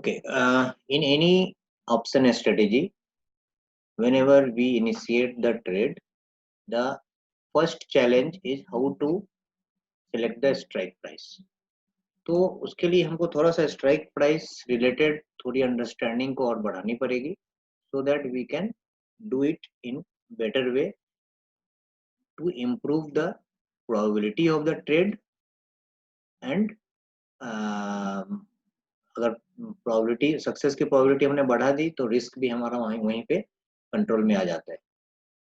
Okay. In any option strategy, whenever we initiate the trade, the first challenge is how to select the strike price. तो उसके लिए हमको थोड़ा सा strike price related थोड़ी understanding को और बढ़ानी पड़ेगी, so that we can do it in better way to improve the probability of the trade and अगर प्रोबेबिलिटी सक्सेस की प्रोबेबिलिटी हमने बढ़ा दी तो रिस्क भी हमारा वहीं पे कंट्रोल में आ जाता है।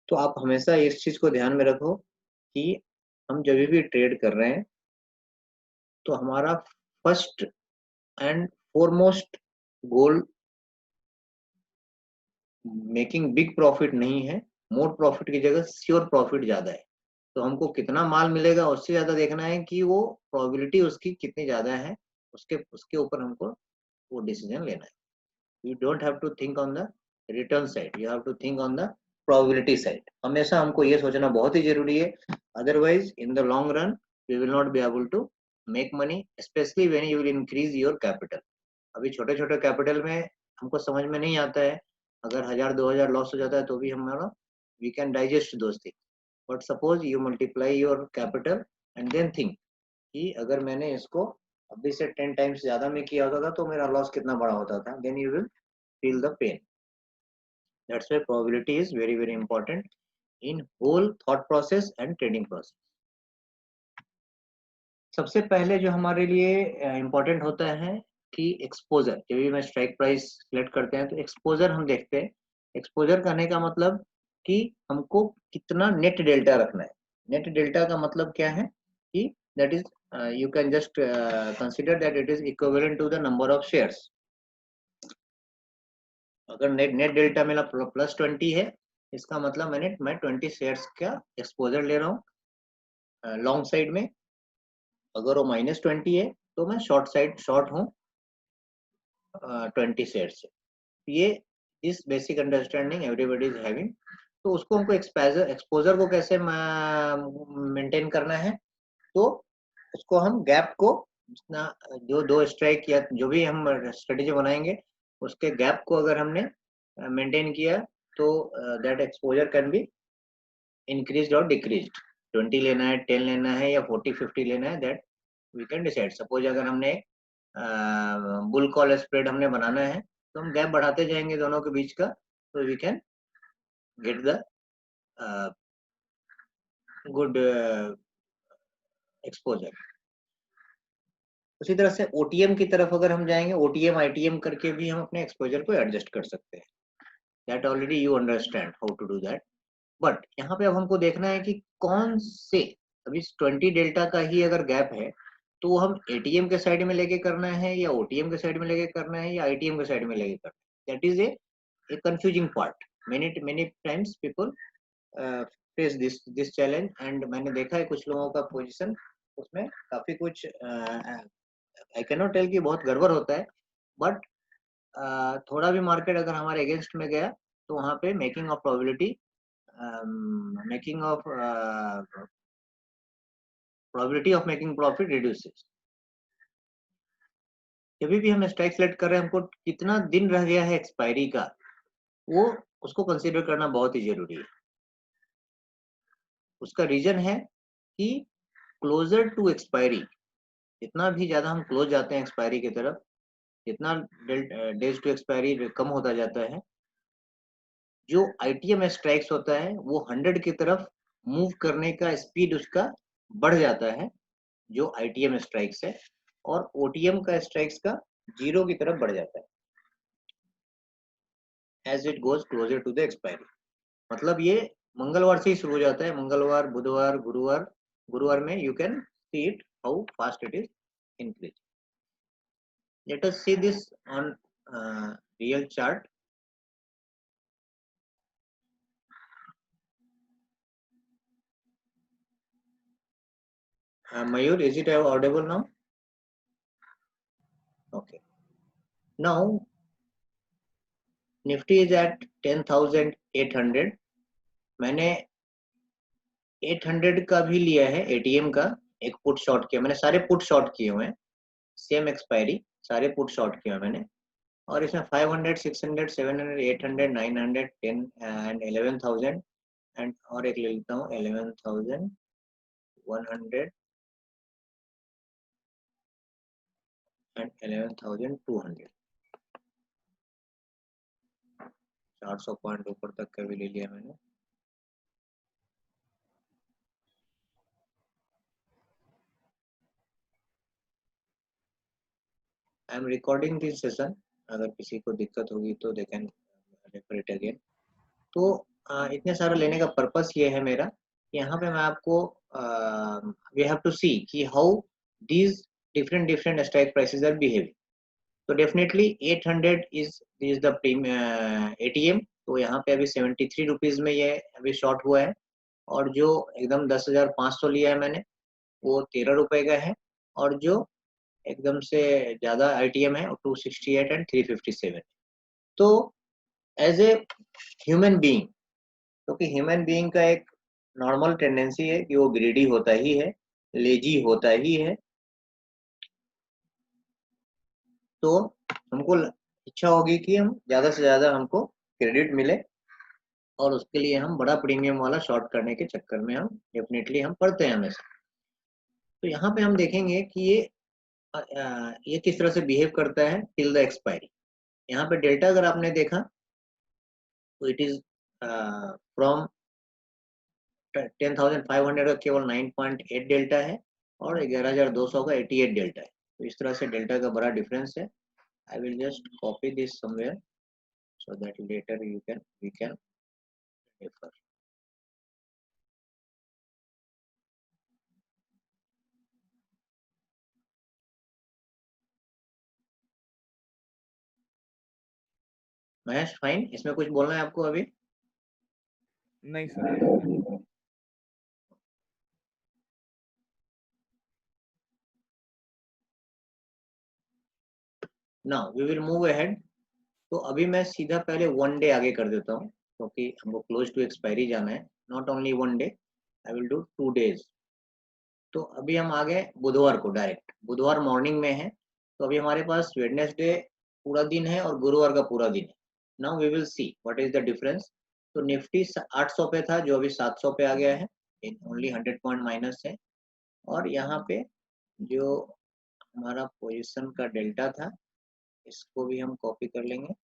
तो आप हमेशा इस चीज को ध्यान में रखो कि हम जब भी ट्रेड कर रहे हैं तो हमारा first and foremost goal making big profit नहीं है, मोर प्रॉफिट की जगह श्योर प्रॉफिट ज्यादा है। तो हमको कितना माल मिलेगा उससे ज्यादा देखना है कि वो प्रोबेबिलिटी उसकी कितनी ज्यादा है, उसके उसके ऊपर हमको वो डिसीजन लेना है। You don't have to think on the return side, you have to think on the probability side. हमेशा हमको ये सोचना बहुत ही जरूरी है, otherwise in the long run we will not be able to make money, especially when you will increase your capital. अभी छोटे छोटे कैपिटल में हमको समझ में नहीं आता है, अगर 1000-2000 लॉस हो जाता है तो भी हमारा we can digest those things, but suppose you multiply your capital and then think कि अगर मैंने इसको अभी से 10 टाइम्स ज्यादा में किया होता था तो मेरा लॉस कितना बड़ा होता था, then you will feel the pain. That's why probability is very very important in whole thought process and trading process. सबसे पहले जो हमारे लिए इम्पोर्टेंट होता है कि एक्सपोजर, जब भी मैं स्ट्राइक प्राइस सिलेक्ट करते हैं तो एक्सपोजर हम देखते हैं। एक्सपोजर करने का मतलब कि हमको कितना नेट डेल्टा रखना है। नेट डेल्टा का मतलब क्या है कि that is you can just consider that it is equivalent to the number of shares. अगर नेट डेल्टा मेरा +20 है, इसका मतलब मैं 20 शेयर्स का एक्सपोजर ले रहा हूँ लॉन्ग साइड में। अगर वो -20 है तो मैं शॉर्ट हूँ 20 शेयर्स से। ये इस basic understanding everybody is having. तो उसको हमको एक्सपोजर को कैसे मेंटेन करना है, तो उसको हम गैप को जितना जो दो स्ट्राइक या जो भी हम स्ट्रेटेजी बनाएंगे उसके गैप को अगर हमने मेंटेन किया तो that exposure can be increased और डिक्रीज्ड। 20 लेना है, 10 लेना है या 40-50 लेना है, that we can decide. Suppose अगर हमने बुल कॉल स्प्रेड हमने बनाना है तो हम गैप बढ़ाते जाएंगे दोनों के बीच का, तो we can get the good exposure. उसी तरह से ओटीएम की तरफ अगर हम जाएंगे, ओटीएम आईटीएम करके भी हम अपने एक्सपोजर को एडजस्ट कर सकते हैं। That already you understand how to do that. But यहाँ पे अब हमको देखना है कि कौन से, अभी 20 डेल्टा का ही अगर गैप है तो हम एटीएम के साइड में लेके करना है या ओटीएम के साइड में लेके करना है या आईटीएम के साइड में लेके करना है। That is a confusing part. Many times people face this challenge and मैंने देखा है कुछ लोगों का पोजीशन उसमें काफी कुछ आई कैन नॉट टेल कि बहुत गड़बड़ होता है, बट थोड़ा भी मार्केट अगर हमारे अगेंस्ट में गया तो वहाँ पे making of probability probability of making profit reduces. जब भी हम स्ट्राइक सेलेक्ट कर रहे हैं, हमको कितना दिन रह गया है एक्सपायरी का, वो उसको कंसीडर करना बहुत ही जरूरी है। उसका रीजन है कि क्लोजर टू एक्सपायरी, जितना भी ज्यादा हम क्लोज जाते हैं एक्सपायरी की तरफ, जितना डेज टू एक्सपायरी कम होता जाता है, जो आईटीएम स्ट्राइक्स होता है वो 100 की तरफ मूव करने का स्पीड उसका बढ़ जाता है जो आईटीएम स्ट्राइक्स है, और ओटीएम का स्ट्राइक्स का 0 की तरफ बढ़ जाता है as it goes closer to the expiry. मतलब ये मंगलवार से ही शुरू हो जाता है, मंगलवार, बुधवार, गुरुवार। गुरुवार में you can see it how fast it is increase. Let us see this on real chart. Mayur, is it audible now? Okay. Now Nifty is at 10,800. मैंने 800 का भी लिया है एटीएम का, एक पुट शॉर्ट किया मैंने, सारे पुट शॉर्ट किए हुए हैं, सेम एक्सपायरी, सारे पुट शॉर्ट किया मैंने। और इसमें 500, 600, 700, 800, 900, 10 एंड 11,000 एंड और एक ले लेता हूँ 11,100 एंड 11,200। 400 पॉइंट ऊपर तक का भी ले लिया मैंने। I am recording this session, अगर किसी को दिक्कत होगी तो they can refer it again. तो इतने सारा लेने का पर्पस ये है मेरा, यहाँ पे मैं आपको वी हैव टू सी कि how these different different strike prices are behaving. तो डेफिनेटली 800 इज द एटीएम। तो यहाँ पे अभी 73 रुपीज में ये अभी शॉर्ट हुआ है। और जो एकदम 10,500 लिया है मैंने, वो 13 रुपए का है। और जो एकदम से ज्यादा आईटीएम है 268 एंड 357। तो एज ए ह्यूमन बीइंग, क्योंकि ह्यूमन बीइंग का एक नॉर्मल टेंडेंसी है कि वो ग्रीडी होता ही है, लेजी होता ही है। तो हमको इच्छा होगी कि हम ज्यादा से ज्यादा हमको क्रेडिट मिले, और उसके लिए हम बड़ा प्रीमियम वाला शॉर्ट करने के चक्कर में हम डेफिनेटली हम पढ़ते हैं हमेशा। तो यहाँ पे हम देखेंगे कि ये किस तरह से बिहेव करता है टिल द एक्सपायरी। यहाँ पे डेल्टा अगर आपने देखा तो इट इज फ्रॉम 10,500 का केवल 9.8 डेल्टा है, और 11,200 का 88 डेल्टा है। तो इस तरह से डेल्टा का बड़ा डिफरेंस है। I will just copy this somewhere so that later we can refer. Mahesh fine, इसमें कुछ बोलना है आपको अभी? नहीं sir. Now we will move ahead. तो अभी मैं सीधा पहले 1 डे आगे कर देता हूँ, क्योंकि हमको क्लोज टू एक्सपायरी जाना है। Not only 1 day, I will do 2 days. तो अभी हम आ गए बुधवार को, डायरेक्ट बुधवार मॉर्निंग में है। तो अभी हमारे पास वेडनेसडे पूरा दिन है और गुरुवार का पूरा दिन है। Now we will see what is the difference. तो निफ्टी 800 पे था, जो अभी 700 पे आ गया है, ओनली 100 पॉइंट माइनस है। और यहाँ पे जो हमारा पोजीशन का डेल्टा था, इसको भी हम कॉपी कर लेंगे।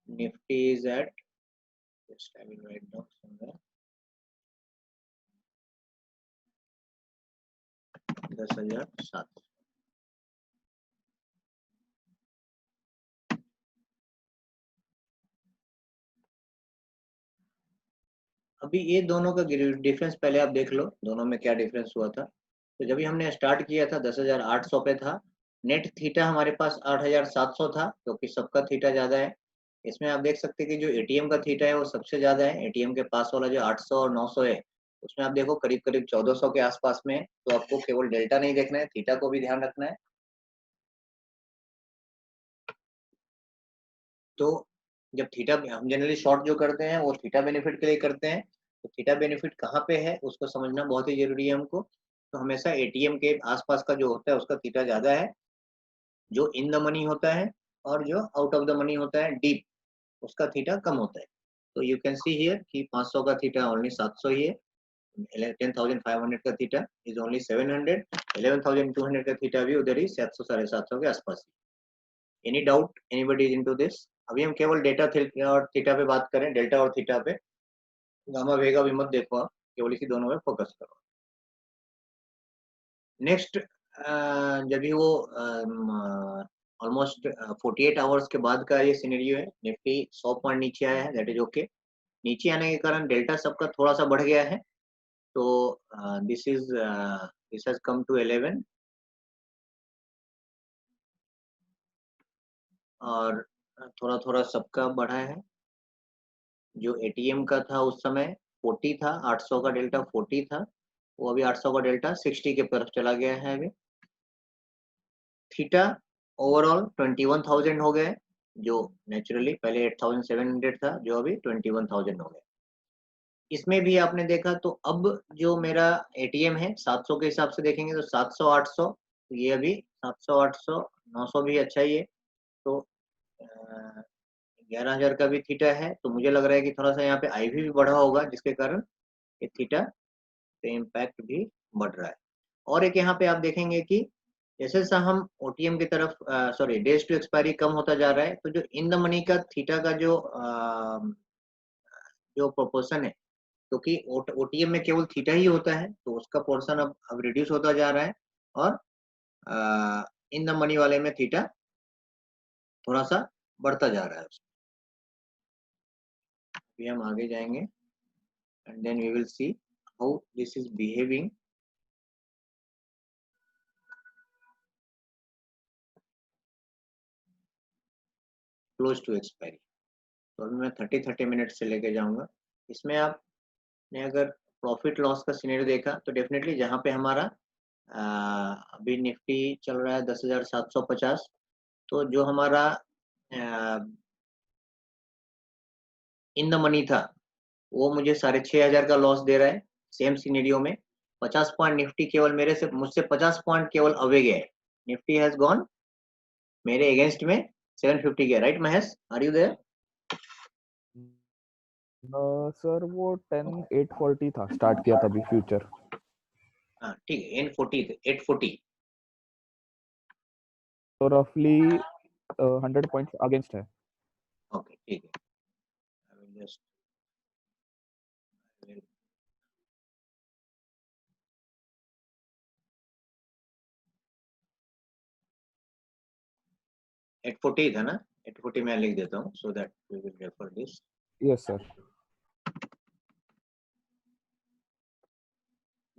Nifty is at, just I will write down somewhere, 10,700। अभी ये दोनों का डिफरेंस पहले आप देख लो, दोनों में क्या डिफरेंस हुआ था। तो जब भी हमने स्टार्ट किया था 10,800 पे था। नेट थीटा हमारे पास 8,700 था, क्योंकि सबका थीटा ज्यादा है। इसमें आप देख सकते हैं कि जो एटीएम का थीटा है वो सबसे ज्यादा है। एटीएम के पास वाला जो 800 और 900 है, उसमें आप देखो करीब करीब 1400 के आसपास में है। तो आपको केवल डेल्टा नहीं देखना है, थीटा को भी ध्यान रखना है। तो जब थीटा, हम जनरली शॉर्ट जो करते हैं वो थीटा बेनिफिट के लिए करते हैं। तो थीटा बेनिफिट कहाँ पे है उसको समझना बहुत ही जरूरी है हमको। तो हमेशा एटीएम के आसपास का जो होता है उसका थीटा ज्यादा है, जो इन द मनी होता है। और जो आउट ऑफ द मनी होता है डीप, उसका थीटा कम होता है। तो यू कैन सी हियर कि 500 का थीटा ओनली 700 ही है। 10,500 का थीटा इज ओनली 700। 11,200 का थीटा भी उधर ही 700 750 के आसपास। Any doubt anybody is into this? अभी हम केवल डेटा और थीटा पे बात करें, डेल्टा और थीटा पे। गामा वेगा भी मत देखो आप, केवल इसी दोनों में फोकस करो। नेक्स्ट, जब भी वो ऑलमोस्ट 48 आवर्स के बाद का ये सिनेरियो है। निफ्टी 100 पॉइंट नीचे आया है, दैट इज ओके। नीचे आने के कारण डेल्टा सबका थोड़ा सा बढ़ गया है। तो दिस हैज कम टू 11। और थोड़ा थोड़ा सबका बढ़ा है। जो एटीएम का था उस समय 40 था, 800 का डेल्टा 40 था, वो अभी 800 का डेल्टा 60 के तरफ चला गया है अभी। थीटा ओवरऑल 21,000 हो गए, जो नेचुरली पहले 8,700 था, जो अभी 21,000 हो गए। इसमें भी आपने देखा तो अब जो मेरा एटीएम है 700 के हिसाब से देखेंगे तो 700 800, ये अभी 700 800 900 भी अच्छा ही है। तो 11,000 का भी थीटा है, तो मुझे लग रहा है कि थोड़ा सा यहाँ पे आईवी भी बढ़ा होगा, जिसके कारण ये थीटा पे इम्पैक्ट भी बढ़ रहा है। और एक यहाँ पे आप देखेंगे कि जैसे जैसे हम ओटीएम की तरफ सॉरी डेज टू एक्सपायरी कम होता जा रहा है, तो जो इन द मनी का थीटा का जो प्रोपोर्शन है, क्योंकि ओटीएम में केवल थीटा ही होता है, तो उसका पोर्शन अब रिड्यूस होता जा रहा है, और इन द मनी वाले में थीटा थोड़ा सा बढ़ता जा रहा है। अभी हम आगे जाएंगे and then we will see how this is behaving close to expiry. तो अभी मैं 30 मिनट से लेके जाऊंगा। इसमें आपने अगर प्रॉफिट लॉस का सिनेरियो देखा तो डेफिनेटली जहाँ पे हमारा अभी निफ्टी चल रहा है 10,750, तो जो हमारा इन द मनी था वो मुझे 6,500 का लॉस दे रहा है। सेम सिनेरियो में 50 पॉइंट निफ्टी केवल मुझसे 50 पॉइंट केवल अवे गया है। निफ्टी हैज गॉन मेरे अगेंस्ट में 750 गया, right Mahesh, are you there? Sir वो 10,840 था, स्टार्ट किया था अभी फ्यूचर। हाँ ठीक है, N40 840। तो रफली 100 पॉइंट्स अगेंस्ट है। ओके ठीक है, I will just 840 था ना, 840 मैं लिख देता हूँ so that we will refer this. Yes sir.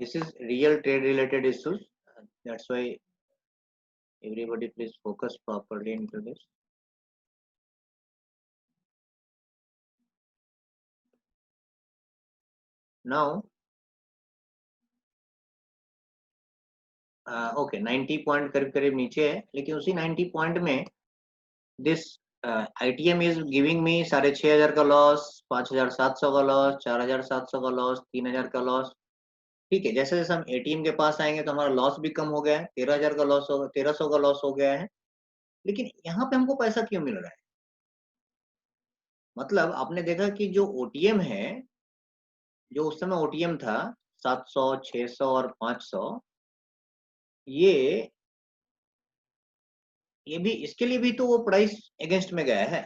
This is real trade related issues. That's why everybody please focus properly into this. Now, okay, 90 point करीब करीब नीचे है, लेकिन उसी 90 पॉइंट में दिस ITM इज गिविंग मी 6,500 का लॉस, 5,700 का loss, 4,700 का लॉस, 3,000 का लॉस। ठीक है, जैसे जैसे हम एटीएम के पास आएंगे तो हमारा लॉस भी कम हो गया है, 13,000 का लॉस होगा, 1,300 का लॉस हो गया है। लेकिन यहाँ पे हमको पैसा क्यों मिल रहा है? मतलब आपने देखा कि जो ओटीएम है, जो उस समय ओटीएम था 700 600 और 500, ये भी इसके लिए भी तो वो प्राइस अगेंस्ट में गया है,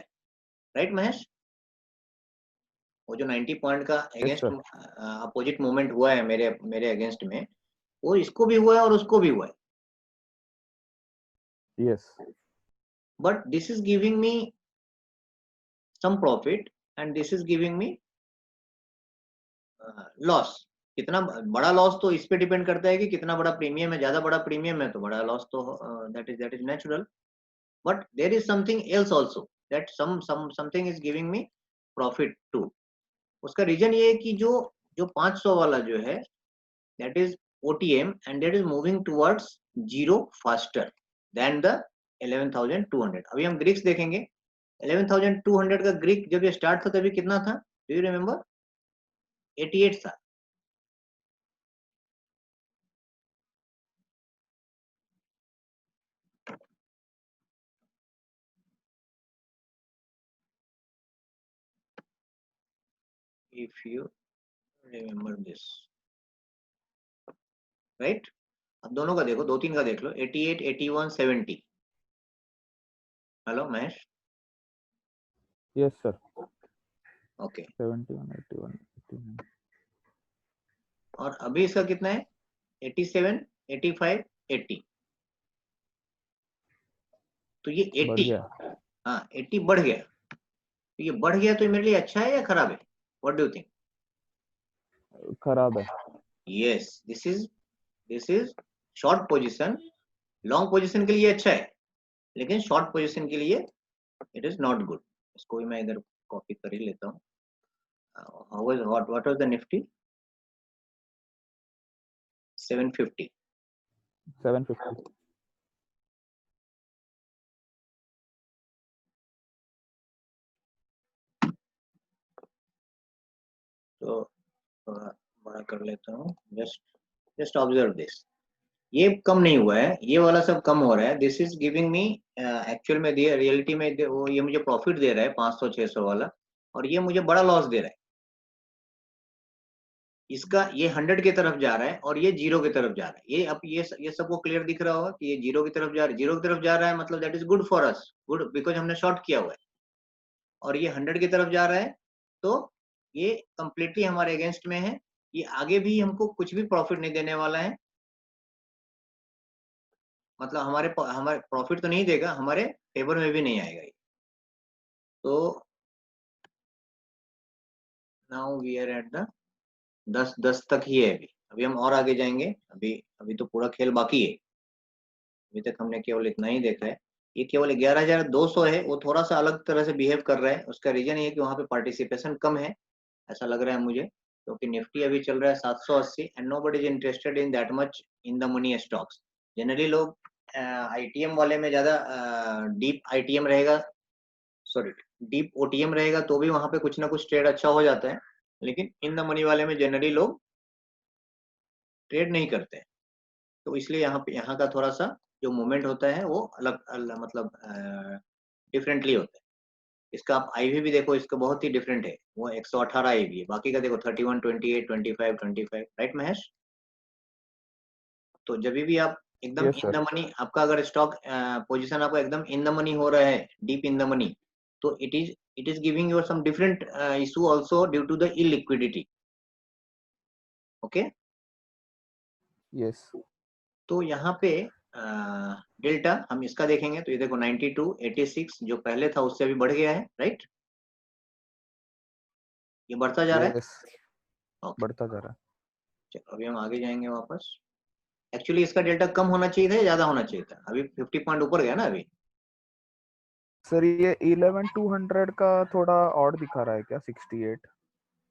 राइट महेश? वो जो 90 पॉइंट का yes against sir. Opposite movement हुआ है मेरे मेरे अगेंस्ट में, वो इसको भी हुआ है और उसको भी हुआ है। Yes but this is giving me some profit and this is giving me loss. कितना बड़ा लॉस तो इस पे डिपेंड करता है कि कितना बड़ा प्रीमियम है। ज्यादा बड़ा प्रीमियम है तो बड़ा लॉस तो that is natural. But there is something else also that something is giving me profit too. उसका रीजन ये है कि जो जो 500 वाला जो है that is OTM and that is moving towards zero faster than the 11,200। अभी हम ग्रीक्स देखेंगे। 11,200 का ग्रीक जब ये स्टार्ट था तभी कितना था, डू यू रिमेम्बर? 88 था। If you remember this, right? अब दोनों का देखो, दो तीन का देख लो, 88 81 70। Hello Mahesh? Yes sir. Okay. 71 81 89। और अभी इसका कितना है? 87 85 80। तो ये बढ़ 80, गया। हाँ 80 बढ़ गया। तो ये बढ़ गया तो मेरे लिए अच्छा है या खराब है? What do you think? खराब है। Yes, this is short position. Long position के लिए अच्छा है, लेकिन शॉर्ट पोजीशन के लिए इट इज नॉट गुड। इसको भी मैं इधर कॉपी कर ही लेता हूँ। What was the Nifty? 750। 750। तो थोड़ा बड़ा कर लेता हूँ, जस्ट ऑब्जर्व दिस। ये कम नहीं हुआ है, ये वाला सब कम हो रहा है। This is giving me actual में दिया, रियलिटी में वो ये मुझे प्रॉफिट दे रहा है 500-600 वाला, और ये मुझे बड़ा लॉस दे रहा है। इसका ये 100 की तरफ जा रहा है और ये 0 की तरफ जा रहा है। ये अब ये सबको क्लियर दिख रहा होगा कि ये 0 की तरफ जा रहा है। 0 की तरफ जा रहा है मतलब that is good for us, good because हमने शॉर्ट किया हुआ है। और ये 100 की तरफ जा रहा है, तो ये कंप्लीटली हमारे अगेंस्ट में है। ये आगे भी हमको कुछ भी प्रॉफिट नहीं देने वाला है, मतलब हमारे प्रॉफिट तो नहीं देगा, हमारे फेवर में भी नहीं आएगा ये। तो now we are at the 10 तक ही है। अभी हम और आगे जाएंगे। अभी तो पूरा खेल बाकी है। अभी तक हमने केवल इतना ही देखा है। ये केवल 11,200 है, वो थोड़ा सा अलग तरह से बिहेव कर रहा है। उसका रीजन ये है कि वहाँ पे पार्टिसिपेशन कम है, ऐसा लग रहा है मुझे, क्योंकि निफ्टी अभी चल रहा है 780 and nobody is interested in that much in the money stocks. Generally लोग आईटीएम वाले में ज्यादा डीप आईटीएम रहेगा, सॉरी डीप ओटीएम रहेगा तो भी वहां पे कुछ ना कुछ ट्रेड अच्छा हो जाता है, लेकिन इन द मनी वाले में जनरली लोग ट्रेड नहीं करते हैं। तो इसलिए यहाँ का थोड़ा सा जो मूवमेंट होता है वो अलग मतलब डिफरेंटली होता है। इसका आप आईवी भी देखो, इसका बहुत ही डिफरेंट है। वो 118 आईवी है, बाकी का देखो 31, 28, 25, 25, राइट महेश? तो जब भी आप एकदम yes in the sir. Money, आपका अगर स्टॉक पोजीशन आपका एकदम इन द मनी हो रहा है, डीप इन द मनी, तो it is giving you some different issue also due to the illiquidity. Okay, yes तो यहाँ पे डेल्टा हम इसका देखेंगे तो ये देखो 92, 86 जो पहले था उससे अभी बढ़ गया है, राइट? ये बढ़ता जा रहा है। यस, ओके, बढ़ता जा रहा है। चलो अभी हम आगे जाएंगे वापस। एक्चुअली इसका डेल्टा कम होना चाहिए था या ज्यादा होना चाहिए था? अभी 50 पॉइंट ऊपर गया ना अभी। सर ये 11,200 का थोड़ा और दिखा रहा है क्या? 68।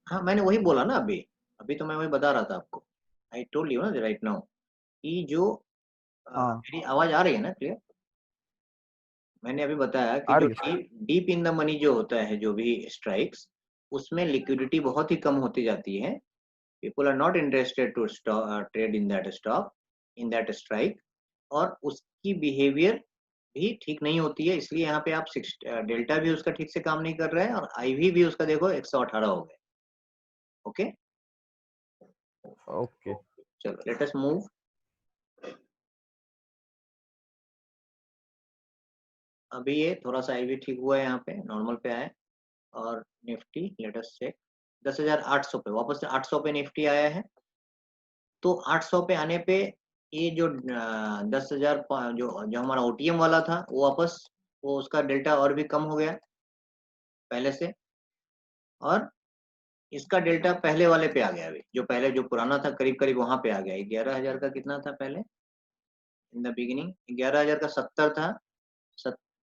हाँ मैंने वही बोला ना अभी, अभी तो मैं वही बता रहा था आपको। आई टोल्ड यू ना राइट नाउ कि जो हाँ, मेरी आवाज आ रही है ना क्लियर? मैंने अभी बताया कि आ जो रही है। डीप इन द मनी जो होता है, जो भी स्ट्राइक्स, उसमें लिक्विडिटी बहुत ही कम होती जाती है। People are not interested to trade in that stock, in that strike, और उसकी बिहेवियर भी ठीक नहीं होती है। इसलिए यहाँ पे आप डेल्टा भी उसका ठीक से काम नहीं कर रहा है और आईवी भी उसका देखो 118 हो गए। Okay, okay. चलो लेट अस मूव। अभी ये थोड़ा सा आईवी ठीक हुआ है, यहाँ पे नॉर्मल पे आया। और निफ्टी लेट अस चेक 10,800 पे, वापस से 800 पे निफ्टी आया है। तो 800 पे आने पे ये जो 10,000 जो जो हमारा ओटीएम वाला था वो वापस, वो उसका डेल्टा और भी कम हो गया पहले से। और इसका डेल्टा पहले वाले पे आ गया, अभी जो पहले जो पुराना था करीब करीब वहां पे आ गया। 11,000 का कितना था पहले इन द बिगिनिंग? 11,000 का 70 था,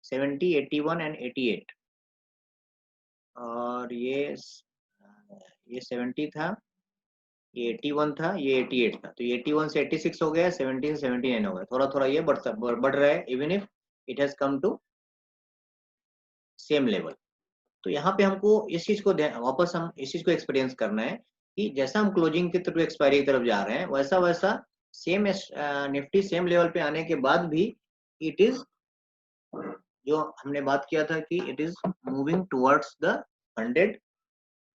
70, 81 एंड 88। और ये 70 था, ये 81 था, ये 88 था। तो ये 81 से 86 हो गया, 70 से 79 हो गया। थोड़ा थोड़ा ये बढ़ रहा है, even if it has come to same level. तो यहाँ पे हमको इस चीज को वापस हम इस चीज को एक्सपीरियंस करना है कि जैसा हम क्लोजिंग की तरफ एक्सपायरी की तरफ जा रहे हैं, वैसा वैसा सेम निफ्टी सेम लेवल पे आने के बाद भी इट इज, जो हमने बात किया था कि it is moving towards the 100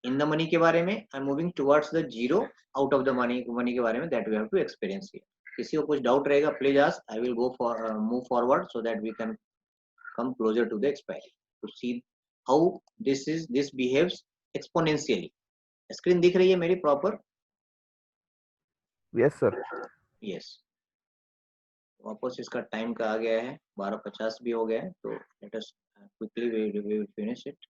in the money के बारे में, and moving towards the 0 out of the money के बारे में, that we have to experience here. किसी को कुछ डाउट रहेगा please ask, I will go for move forward so that we can come closer to the expiry to see how this behaves exponentially. Screen दिख रही है मेरी proper? Yes sir. Yes. वापस इसका टाइम का आ गया है, 12:50 भी हो गया है। तो let us quickly we will finish it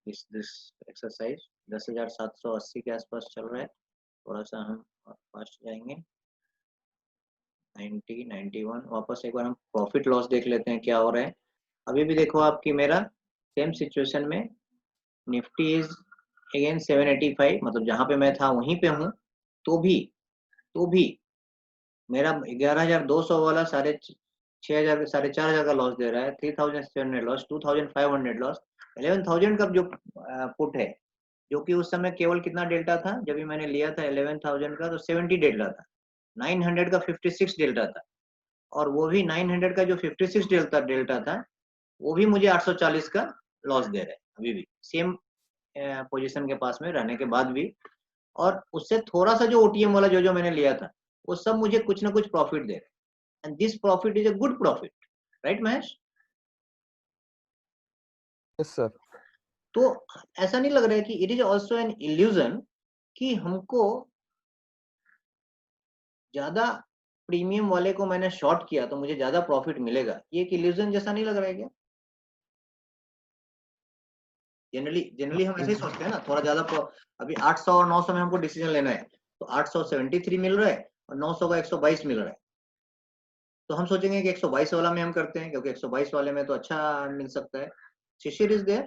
this exercise. 10,780 के आसपास चल रहा है। थोड़ा सा हम फास्ट जाएंगे। 90, 91। वापस एक बार हम प्रॉफिट लॉस देख लेते हैं क्या हो रहा है। अभी भी देखो आपकी मेरा सेम सिचुएशन में निफ्टी इज अगेन 785, मतलब जहां पे मैं था वहीं पे हूँ। तो भी मेरा 11,200 वाला 6,500 4,500 का लॉस दे रहा है, 3,700 लॉस, 2,500 लॉस, 11,000 का जो पुट है जो कि उस समय केवल कितना डेल्टा था, जब भी मैंने लिया था 11,000 का तो 70 डेल्टा था, 900 का 56 डेल्टा था, और वो भी 900 का जो 56 डेल्टा था वो भी मुझे 840 का लॉस दे रहा है अभी भी, सेम पोजीशन के पास में रहने के बाद भी। और उससे थोड़ा सा जो ओटीएम वाला जो मैंने लिया था वो सब मुझे कुछ ना कुछ प्रॉफिट दे रहा है, and this profit is a good profit, right Mahesh? Yes sir. तो ऐसा नहीं लग रहा है कि it is also an illusion कि हमको ज्यादा प्रीमियम वाले को मैंने शॉर्ट किया तो मुझे ज्यादा प्रॉफिट मिलेगा, ये एक इल्यूजन जैसा नहीं लग रहा है क्या? जनरली हम ऐसे ही सोचते हैं ना, थोड़ा ज्यादा अभी 800 और 900 में हमको डिसीजन लेना है, तो 873 मिल रहा है और 900 का 122 मिल रहा है, तो हम सोचेंगे कि 122 वाला में हम करते हैं, क्योंकि 122 वाले में तो अच्छा मिल सकता है। Shishir is there?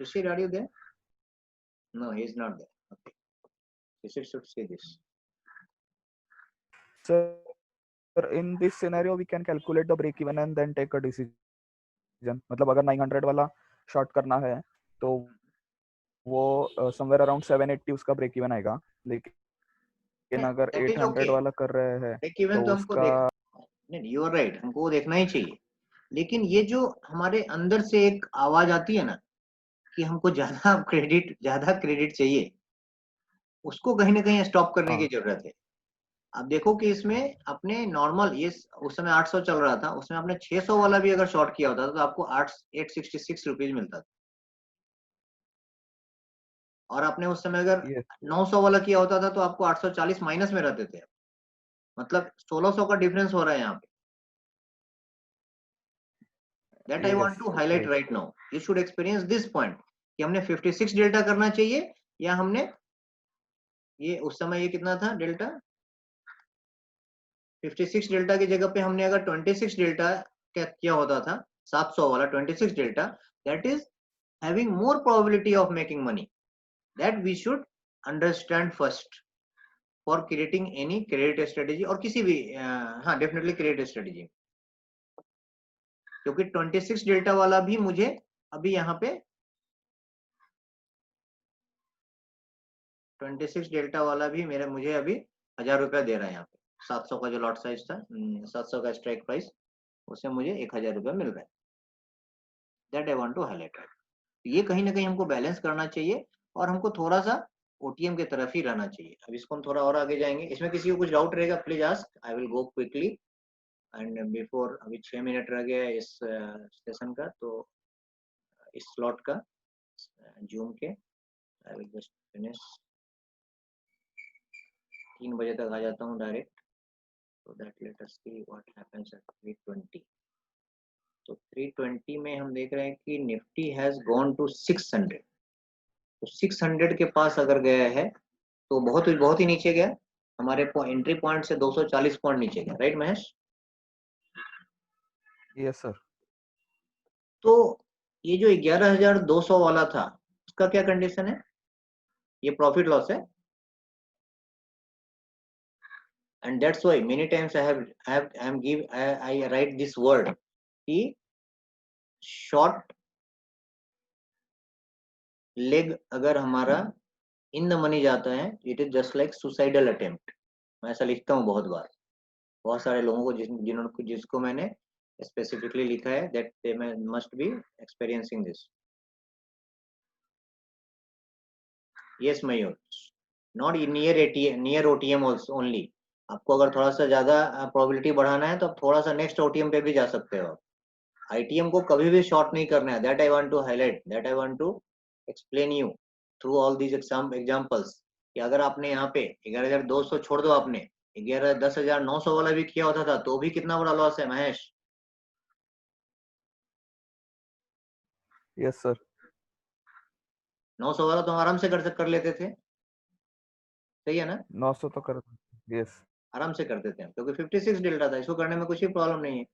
Shishir, are you there? No, he is not there. Okay, Shishir should say this. Sir in this scenario we can calculate the break even and then take a decision. मतलब अगर 900 वाला शॉर्ट करना है तो वो समवेयर अराउंड 780 उसका break even आएगा, लेकिन अगर दैट इज 800 ओके, वाला कर रहे हैं ब्रेक इवन तो तो हमको उसका देख, नहीं यू आर राइट, हमको वो देखना ही चाहिए, लेकिन ये जो हमारे अंदर से एक आवाज आती है ना कि हमको ज्यादा क्रेडिट चाहिए, उसको कहीं ना कहीं स्टॉप करने की हाँ जरूरत है। आप देखो कि इसमें अपने नॉर्मल ये उस समय 800 चल रहा था, उसमें आपने 600 वाला भी अगर शॉर्ट किया होता तो आपको 866 रुपीज मिलता था, और आपने उस समय अगर यस 900 वाला किया होता था तो आपको 840 माइनस में रहते थे, मतलब 1600 का डिफरेंस हो रहा है यहाँ पे। That I want yes to highlight right right now, you should experience this point कि हमने 56 डेल्टा करना चाहिए, या हमने ये उस समय ये कितना था डेल्टा, 56 डेल्टा की जगह पे हमने अगर 26 डेल्टा क्या किया होता था, 700 वाला 26 delta, that is having more probability of making money, that we should understand first for creating any credit strategy, और किसी भी हाँ डेफिनेटली क्रेडिट स्ट्रेटेजी, क्योंकि 26 डेल्टा वाला भी मुझे अभी यहाँ पे 26 डेल्टा वाला भी मेरे मुझे अभी 1000 रुपया दे रहा है यहाँ पे, 700 का जो लॉट साइज था, 700 का स्ट्राइक प्राइस, उससे मुझे 1000 रुपया मिल रहा है, that I want to highlight. ये कहीं ना कहीं हमको बैलेंस करना चाहिए, और हमको थोड़ा सा ओटीएम की तरफ ही रहना चाहिए। अब इसको हम थोड़ा और आगे जाएंगे, इसमें किसी को कुछ डाउट रहेगा please ask, I will go quickly, and before अभी 6 मिनट रह गया है इस सेशन का, तो इस स्लॉट का जूम के, आई विल जस्ट फिनिश, 3 बजे तक आ जाता हूँ direct, so that let us see what happens at 320। तो 320 में हम देख रहे हैं कि निफ्टी हैज गॉन टू 600, तो 600 के पास अगर गया है तो बहुत ही नीचे गया, हमारे एंट्री पॉइंट से 240 पॉइंट नीचे गया, राइट महेश? Yes sir. तो ये जो 11,200 वाला था उसका क्या कंडीशन है, ये प्रॉफिट लॉस है, and that's why many times I write this word कि शॉर्ट लेग अगर हमारा इन द मनी जाता है, it is just like suicidal attempt, मैं ऐसा लिखता हूँ बहुत बार, बहुत सारे लोगों को जिसको मैंने स्पेसिफिकली लिखा है, that they must be experiencing this. Yes Mayur, not near OTM only, आपको अगर थोड़ा सा ज्यादा प्रोबेबिलिटी बढ़ाना है तो आप थोड़ा सा नेक्स्ट ओटीएम पे भी जा सकते हो, आईटीएम को कभी भी शॉर्ट नहीं करना है, that I want to highlight, that I want to explain you through all these examples, कि अगर आपने यहाँ पे 11,200 छोड़ दो, आपने 10,900 वाला भी किया होता था तो भी कितना बड़ा लॉस है महेश? Yes sir. 900 वाला तो हम आराम से कर लेते थे, सही है ना, 900 तो कर। यस आराम से करते थे हम, क्योंकि 56 डेल्टा था, इसको करने में कुछ भी प्रॉब्लम नहीं है,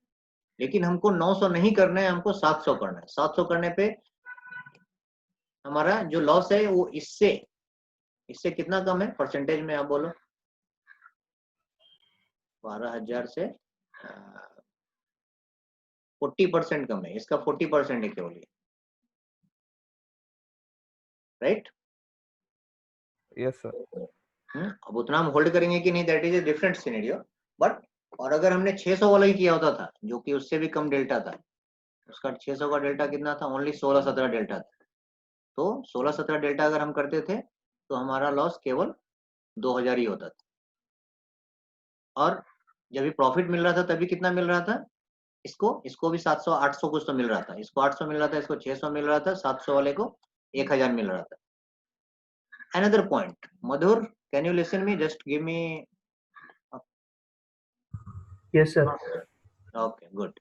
लेकिन हमको 900 नहीं करना है, हमको 700 करना है, 700 करने पे हमारा जो लॉस है वो इससे इससे कितना कम है परसेंटेज में, आप बोलो? 12,000 से 40% कम है, इसका 40% है केवल, राइट? Yes sir. अब उतना हम होल्ड करेंगे कि नहीं, that is a different scenario. But और अगर हमने 600 वाला ही किया होता था, जो कि उससे भी कम डेल्टा था, उसका 600 का डेल्टा कितना था? ओनली 16-17 डेल्टा था। तो 16-17 डेल्टा अगर हम करते थे तो हमारा लॉस केवल 2000 ही होता था। और जब भी प्रॉफिट मिल रहा था तभी कितना मिल रहा था? इसको भी 700-800 कुछ तो मिल रहा था, इसको 800 मिल रहा था, इसको 600 मिल रहा था, 700 वाले को 1000 मिल रहा था। Another point, Madhur, can you listen me? Just give me. Yes, sir. Okay, good.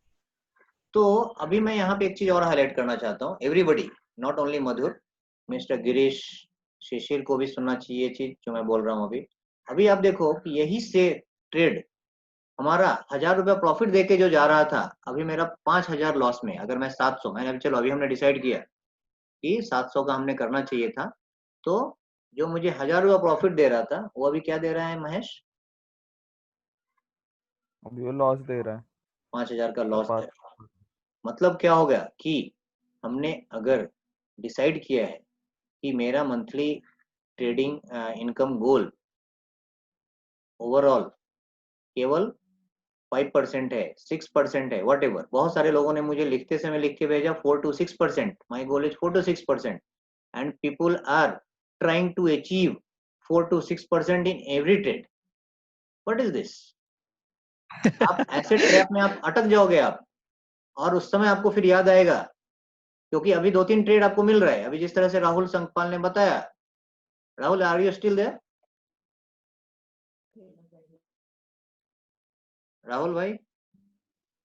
तो अभी मैं यहाँ पे एक चीज और हाईलाइट करना चाहता हूँ। Everybody, not only Madhur, mister Girish, Shishir को भी सुनना चाहिए चीज जो मैं बोल रहा हूँ अभी। अभी आप देखो कि यही से ट्रेड हमारा 1000 रुपया प्रॉफिट देके जो जा रहा था, अभी मेरा 5000 लॉस में। अगर मैं 700, मैंने चलो अभी हमने डिसाइड किया कि 700 का हमने करना चाहिए था, तो जो मुझे 1000 रुपया प्रॉफिट दे रहा था वो अभी क्या दे रहा है महेश? अभी वो लॉस दे रहा है, 5000 का लॉस दे रहा है। मतलब क्या हो गया कि हमने अगर डिसाइड किया है कि मेरा मंथली ट्रेडिंग इनकम गोल ओवरऑल केवल 5% है, 6% है, वट एवर। बहुत सारे लोगों ने मुझे लिखते समय लिख के भेजा 4 to 6%, my goal is 4 to 6%, and people are trying to achieve 4 to 6% in every trade. What is this? आप ऐसे ट्रैप में आप अटक जाओगे आप, और उस समय आपको फिर याद आएगा, क्योंकि अभी 2-3 ट्रेड आपको मिल रहा है। अभी जिस तरह से राहुल संगपाल ने बताया, Rahul are you still there? Rahul भाई?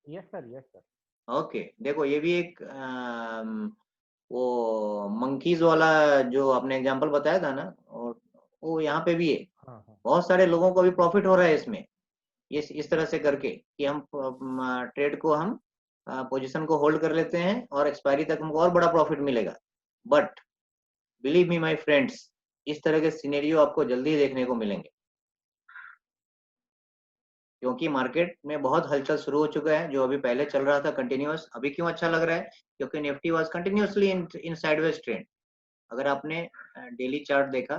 Yes sir, yes sir. Okay, देखो ये भी एक वो मंकीज वाला जो आपने एग्जांपल बताया था ना, और वो यहाँ पे भी है। हाँ हाँ। बहुत सारे लोगों को भी प्रॉफिट हो रहा है इसमें, इस तरह से करके कि हम ट्रेड को हम पोजीशन को होल्ड कर लेते हैं और एक्सपायरी तक हमको और बड़ा प्रॉफिट मिलेगा। But believe me my friends, इस तरह के सिनेरियो आपको जल्दी ही देखने को मिलेंगे, क्योंकि मार्केट में बहुत हलचल शुरू हो चुका है। जो अभी पहले चल रहा था कंटिन्यूअस, अभी क्यों अच्छा लग रहा है? क्योंकि Nifty was continuously in sideways trend. अगर आपने डेली चार्ट देखा,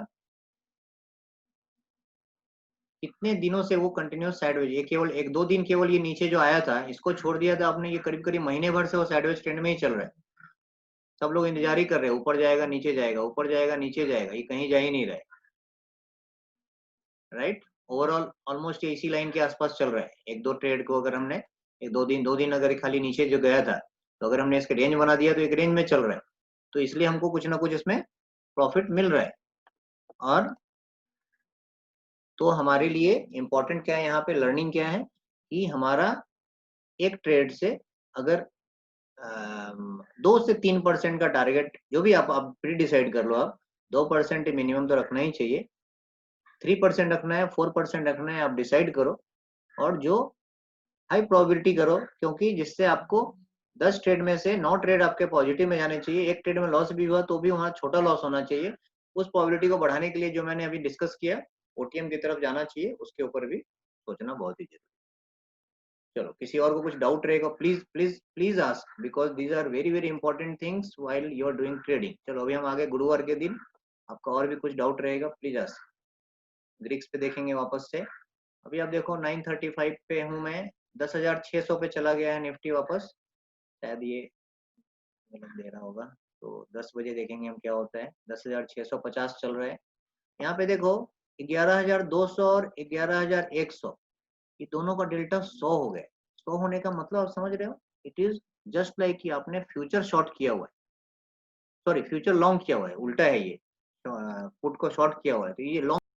कितने दिनों से वो कंटिन्यूअस साइडवेज, ये केवल 1-2 दिन केवल ये नीचे जो आया था, इसको छोड़ दिया था आपने, ये करीब करीब महीने भर से वो साइडवेज ट्रेंड में ही चल रहा है। सब लोग इंतजार ही कर रहे हैं, ऊपर जाएगा नीचे जाएगा, ऊपर जाएगा नीचे जाएगा, ये कहीं जा ही नहीं रहा है। राइट? ओवरऑल ऑलमोस्ट ये इसी लाइन के आसपास चल रहा है। 1-2 ट्रेड को अगर हमने 2 दिन अगर खाली नीचे जो गया था, तो अगर हमने इसके रेंज बना दिया तो एक रेंज में चल रहा है। तो इसलिए हमको कुछ ना कुछ इसमें प्रॉफिट मिल रहा है। और तो हमारे लिए इम्पोर्टेंट क्या है यहाँ पे, लर्निंग क्या है कि हमारा एक ट्रेड से अगर 2 से 3% का टारगेट, जो भी आप प्री डिसाइड कर लो, आप 2% मिनिमम तो रखना ही चाहिए, 3% रखना है, 4% रखना है, आप डिसाइड करो। और जो हाई प्रोबेबिलिटी करो, क्योंकि जिससे आपको 10 ट्रेड में से 9 ट्रेड आपके पॉजिटिव में जाने चाहिए। एक ट्रेड में लॉस भी हुआ तो भी वहाँ छोटा लॉस होना चाहिए। उस प्रोबेबिलिटी को बढ़ाने के लिए जो मैंने अभी डिस्कस किया, ओटीएम की तरफ जाना चाहिए, उसके ऊपर भी सोचना बहुत ही जरूरी। चलो, किसी और को कुछ डाउट रहेगा, please please please ask, because these are very very important things while you are doing trading. चलो अभी हम आगे गुरुवार के दिन, आपका और भी कुछ डाउट रहेगा, प्लीज आस्क। ग्रीक्स पे देखेंगे वापस से। अभी आप देखो 935 पे हूँ मैं, 10,600 पे चला गया है निफ्टी वापस, शायद ये दे रहा होगा। तो 10 बजे देखेंगे हम क्या होता है। 10,650 चल रहा है। यहाँ पे देखो 11,200 और 11,100, ये दोनों का डेल्टा 100 हो गया। 100 होने का मतलब आप समझ रहे हो, इट इज जस्ट लाइक कि आपने फ्यूचर शॉर्ट किया हुआ है, सॉरी फ्यूचर लॉन्ग किया हुआ है, उल्टा है ये, पुट को शॉर्ट किया हुआ है, तो ये लॉन्ग